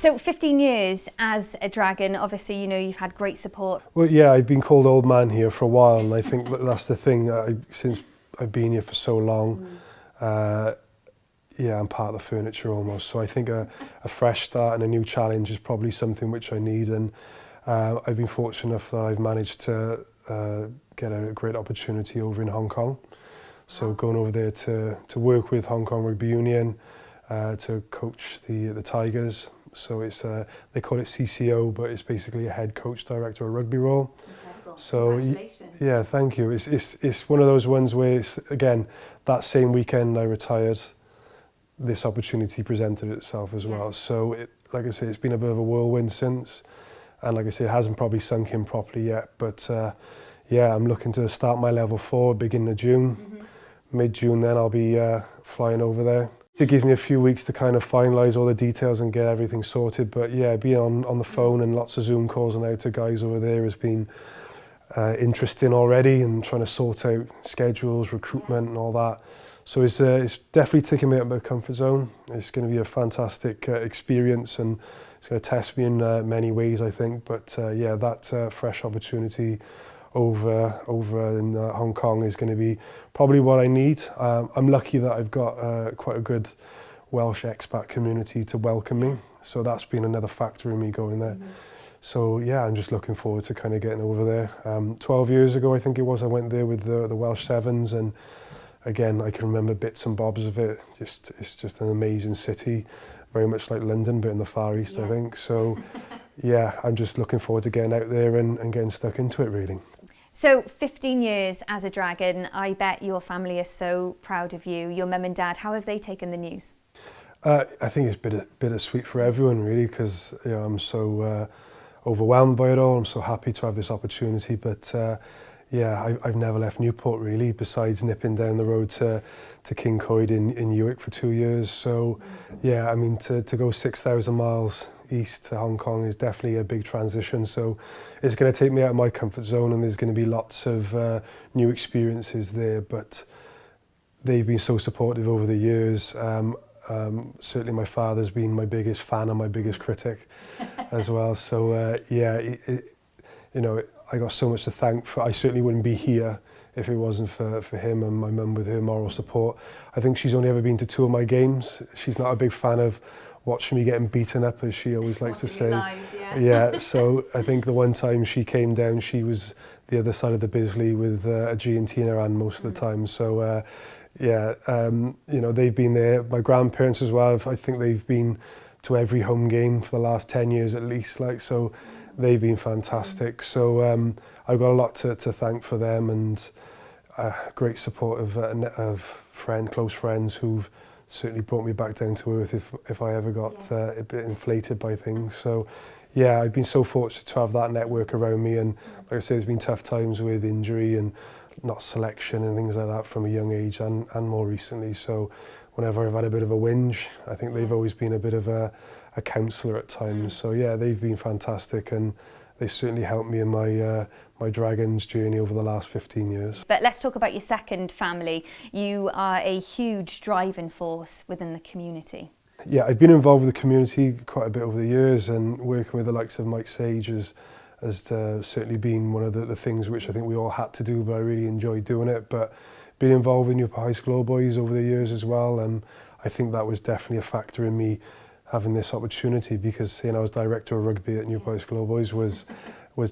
So 15 years as a Dragon, obviously, you know, you've had great support. Well, yeah, I've been called old man here for a while, and I think that's the thing. Since I've been here for so long, yeah, I'm part of the furniture almost. So I think a fresh start and a new challenge is probably something which I need. And I've been fortunate enough that I've managed to get a great opportunity over in Hong Kong. So going over there to work with Hong Kong Rugby Union, to coach the Tigers. So it's they call it CCO, but it's basically a head coach director of rugby role. Incredible. So Congratulations. yeah, thank you. It's one of those ones where it's, again, that same weekend I retired, this opportunity presented itself as well. So like I say, it's been a bit of a whirlwind since, and like I say, it hasn't probably sunk in properly yet. But yeah, I'm looking to start my level 4 beginning of June. Mid-June, then I'll be flying over there. It gives me a few weeks to kind of finalise all the details and get everything sorted. But yeah, being on the phone and lots of Zoom calls and out to guys over there has been interesting already, and trying to sort out schedules, recruitment and all that. So it's definitely taking me out of my comfort zone. It's going to be a fantastic experience, and it's going to test me in many ways, I think. But yeah, that fresh opportunity over in Hong Kong is going to be probably what I need. I'm lucky that I've got quite a good Welsh expat community to welcome me, so that's been another factor in me going there. So yeah, I'm just looking forward to kind of getting over there. 12 years ago, I think it was, I went there with the Welsh Sevens, and again, I can remember bits and bobs of it. It's just an amazing city, very much like London, but in the Far East, I think. So yeah, I'm just looking forward to getting out there and getting stuck into it, really. So 15 years as a Dragon, I bet your family are so proud of you. Your mum and dad, how have they taken the news? I think it's bittersweet for everyone, really, because you know, I'm so overwhelmed by it all. I'm so happy to have this opportunity, but yeah, I've never left Newport, really, besides nipping down the road to King Coed in Newark for 2 years. So yeah, I mean, to go 6,000 miles east to Hong Kong is definitely a big transition. So it's going to take me out of my comfort zone, and there's going to be lots of new experiences there. But they've been so supportive over the years. Certainly my father's been my biggest fan and my biggest critic as well. So yeah, you know, I got so much to thank for. I certainly wouldn't be here if it wasn't for him and my mum with her moral support. I think she's only ever been to 2 of my games. She's not a big fan of watching me getting beaten up, as she always likes to say. Live, yeah, so I think the one time she came down, she was the other side of the Bisley with a G&T in her hand most of the time. So yeah, you know, they've been there. My grandparents as well, I think they've been to every home game for the last 10 years at least, like, so they've been fantastic. So I've got a lot to thank for them, and great support of close friends who've certainly brought me back down to earth if I ever got a bit inflated by things. So yeah, I've been so fortunate to have that network around me, and like I say, there's been tough times with injury and not selection and things like that from a young age, and more recently. So whenever I've had a bit of a whinge, I think they've always been a bit of a counsellor at times. So yeah, they've been fantastic, and they certainly helped me in my my Dragons journey over the last 15 years. But let's talk about your second family. You are a huge driving force within the community. Yeah, I've been involved with the community quite a bit over the years, and working with the likes of Mike Sage has certainly been one of the things which I think we all had to do, but I really enjoyed doing it. But being involved with Newport High School boys over the years as well, and I think that was definitely a factor in me having this opportunity, because seeing I was director of rugby at Newport High School boys was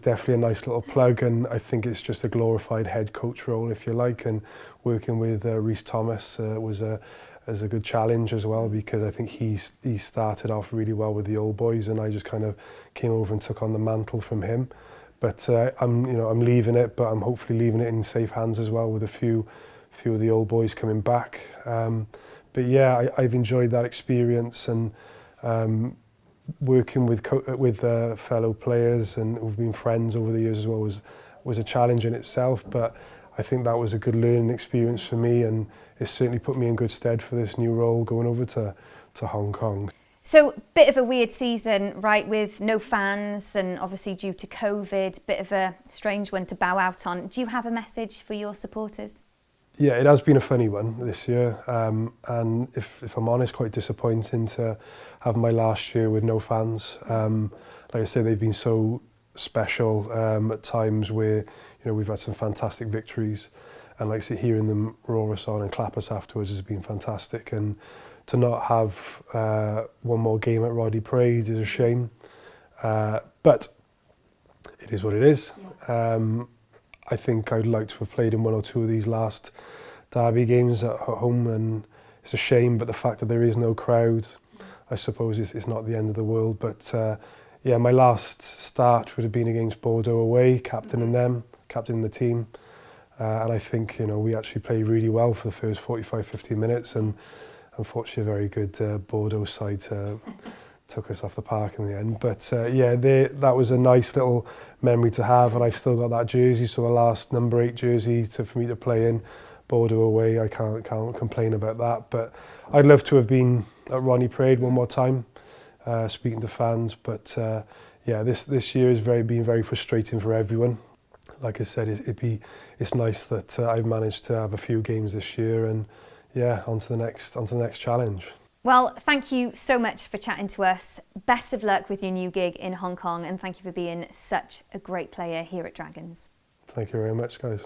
definitely a nice little plug, and I think it's just a glorified head coach role, if you like, and working with Rhys Thomas was a good challenge as well, because I think he started off really well with the old boys, and I just kind of came over and took on the mantle from him. But I'm leaving it, but I'm hopefully leaving it in safe hands as well, with a few of the old boys coming back. But yeah, I've enjoyed that experience, and working with fellow players and who've been friends over the years as well was a challenge in itself. But I think that was a good learning experience for me, and it certainly put me in good stead for this new role going over to Hong Kong. So, bit of a weird season, right, with no fans, and obviously due to COVID, bit of a strange one to bow out on. Do you have a message for your supporters? Yeah, it has been a funny one this year, and if I'm honest, quite disappointing to have my last year with no fans. Like I say, they've been so special at times where we've had some fantastic victories, and like I say, hearing them roar us on and clap us afterwards has been fantastic. And to not have one more game at Roddy Parade is a shame, but it is what it is. Yeah. I think I'd like to have played in one or two of these last derby games at home, and it's a shame, but the fact that there is no crowd, I suppose it's not the end of the world. But yeah, my last start would have been against Bordeaux away, captaining the team. And I think, we actually played really well for the first 45, 50 minutes, and unfortunately a very good Bordeaux side took us off the park in the end. But yeah, that was a nice little memory to have, and I've still got that jersey, so the last number 8 jersey for me to play in, Bordeaux away. I can't complain about that. But I'd love to have been at Roddy Parade one more time, speaking to fans. But yeah, this year has been very frustrating for everyone. Like I said, it's nice that I've managed to have a few games this year, and yeah, on to the next challenge. Well, thank you so much for chatting to us. Best of luck with your new gig in Hong Kong, and thank you for being such a great player here at Dragons. Thank you very much, guys.